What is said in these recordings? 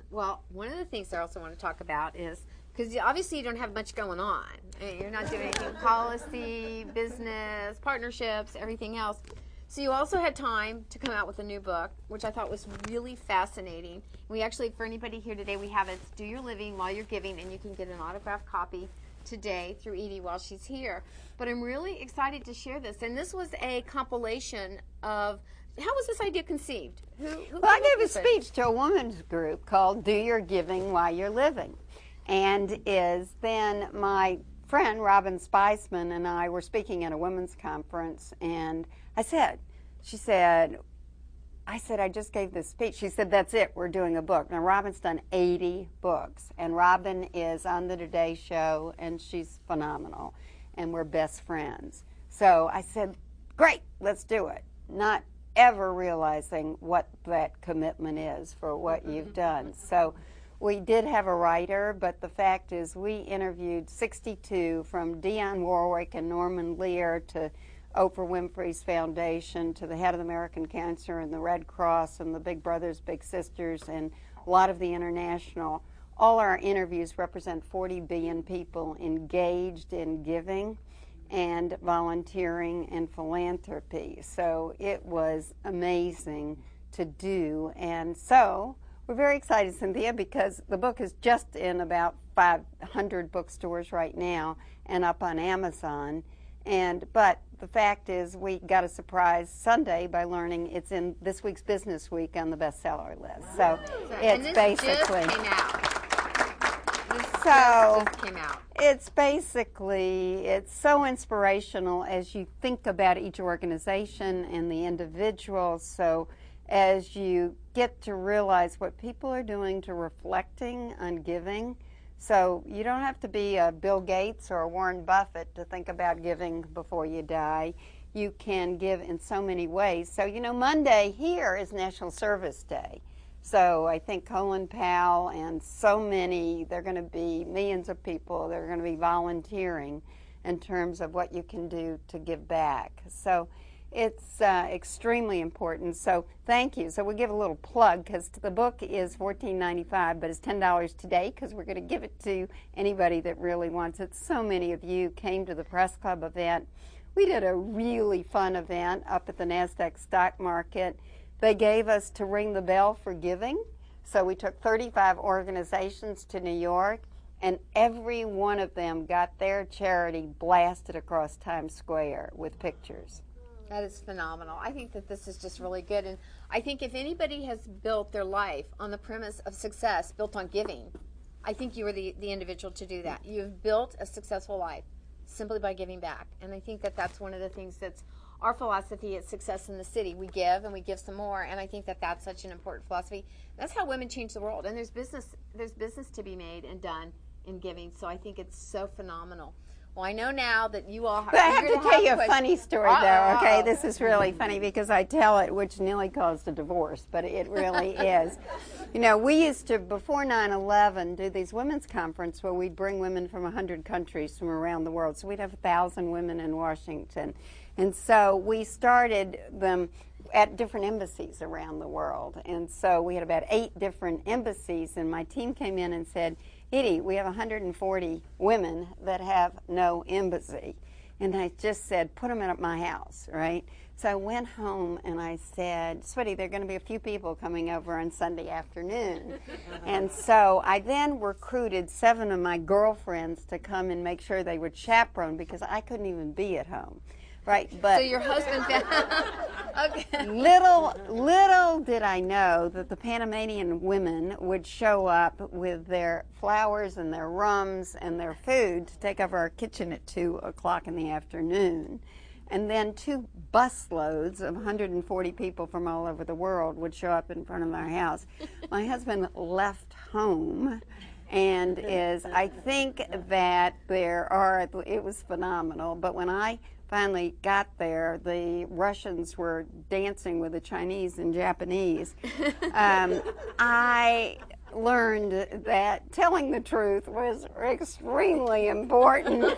Excellent. Well, one of the things I also want to talk about is, because obviously you don't have much going on. You're not doing anything policy, business, partnerships, everything else. So you also had time to come out with a new book, which I thought was really fascinating. We actually, for anybody here today, we have It's Do Your Living While You're Giving, and you can get an autographed copy today through Edie while she's here. But I'm really excited to share this. And this was a compilation of, how was this idea conceived? Well, I gave a speech to a women's group called Do Your Giving While You're Living. And then my friend Robin Spiceman and I were speaking at a women's conference, and I said, I just gave this speech. She said, that's it, we're doing a book. Now, Robin's done 80 books, and Robin is on the Today Show, and she's phenomenal, and we're best friends. So I said, great, let's do it. Not ever realizing what that commitment is for what you've done. So we did have a writer, but the fact is we interviewed 62, from Dionne Warwick and Norman Lear to Oprah Winfrey's Foundation to the head of the American Cancer and the Red Cross and the Big Brothers Big Sisters and a lot of the international. All our interviews represent 40 billion people engaged in giving and volunteering and philanthropy. So it was amazing to do. And so we're very excited, Cynthia, because the book is just in about 500 bookstores right now and up on Amazon. But the fact is, we got a surprise Sunday by learning it's in this week's Business Week on the bestseller list. So it's basically just came out. It's basically, it's so inspirational as you think about each organization and the individual. So as you get to realize what people are doing to reflecting on giving. So you don't have to be a Bill Gates or a Warren Buffett to think about giving before you die. You can give in so many ways. So, you know, Monday here is National Service Day. So I think Colin Powell and so many, there are going to be millions of people that are going to be volunteering in terms of what you can do to give back. So it's extremely important. So thank you. So we'll give a little plug, because the book is $14.95, but it's $10 today because we're going to give it to anybody that really wants it. So many of you came to the Press Club event. We did a really fun event up at the NASDAQ stock market. They gave us to ring the bell for giving. So we took 35 organizations to New York, and every one of them got their charity blasted across Times Square with pictures. That is phenomenal. I think that this is just really good. And I think if anybody has built their life on the premise of success built on giving, I think you are the individual to do that. You've built a successful life simply by giving back. And I think that that's one of the things that's our philosophy at Success in the City. We give and we give some more, and I think that that's such an important philosophy. That's how women change the world. And there's business to be made and done in giving. So I think it's so phenomenal. Well, I know now that you all But I have to tell you a funny story, though, okay? This is really funny because I tell it, which nearly caused a divorce, but it really is. You know, we used to, before 9/11, do these women's conference where we'd bring women from 100 countries from around the world. So we'd have 1,000 women in Washington. And so we started them at different embassies around the world. And so we had about 8 different embassies, and my team came in and said, Edie, we have 140 women that have no embassy. And I just said, put them at my house, right? So I went home and I said, sweetie, there are going to be a few people coming over on Sunday afternoon. And so I then recruited 7 of my girlfriends to come and make sure they would chaperone because I couldn't even be at home. Right, but so your husband okay. Little did I know that the Panamanian women would show up with their flowers and their rums and their food to take over our kitchen at 2 o'clock in the afternoon. And then 2 busloads of 140 people from all over the world would show up in front of our house. My husband left home and I think that it was phenomenal, but when I finally got there, the Russians were dancing with the Chinese and Japanese. I learned that telling the truth was extremely important.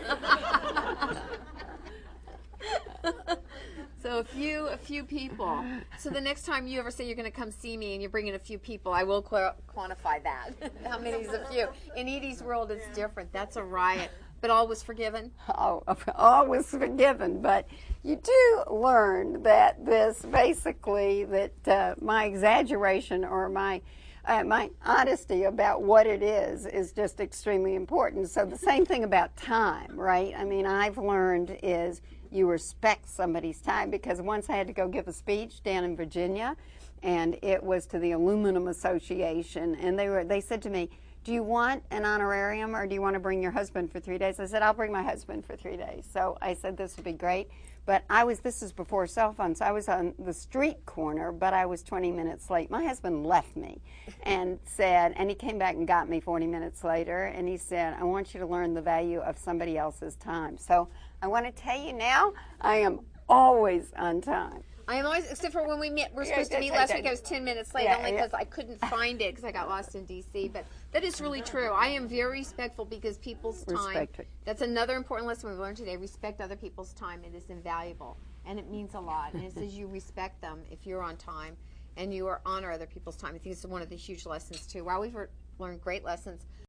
So a few people. So the next time you ever say you're going to come see me and you're bringing a few people, I will quantify that. How many is a few? In Edie's world, it's different. That's a riot. But all was forgiven? All was forgiven. But you do learn that this basically, that my exaggeration or my honesty about what it is just extremely important. So the same thing about time, right? I mean, I've learned is you respect somebody's time, because once I had to go give a speech down in Virginia, and it was to the Aluminum Association, and they said to me, do you want an honorarium or do you want to bring your husband for 3 days? I said, I'll bring my husband for 3 days. So I said this would be great. But this is before cell phones. I was on the street corner, but I was 20 minutes late. My husband left me and he came back and got me 40 minutes later, and he said, I want you to learn the value of somebody else's time. So I want to tell you now, I am always on time. I am always, except for when we're supposed to meet last week, I was 10 minutes late, only because I couldn't find it because I got lost in D.C. But that is really true. I am very respectful because people's time, that's another important lesson we've learned today. Respect other people's time. It is invaluable, and it means a lot. And it says you respect them if you're on time and you honor other people's time. I think it's one of the huge lessons, too. Wow, we've learned great lessons.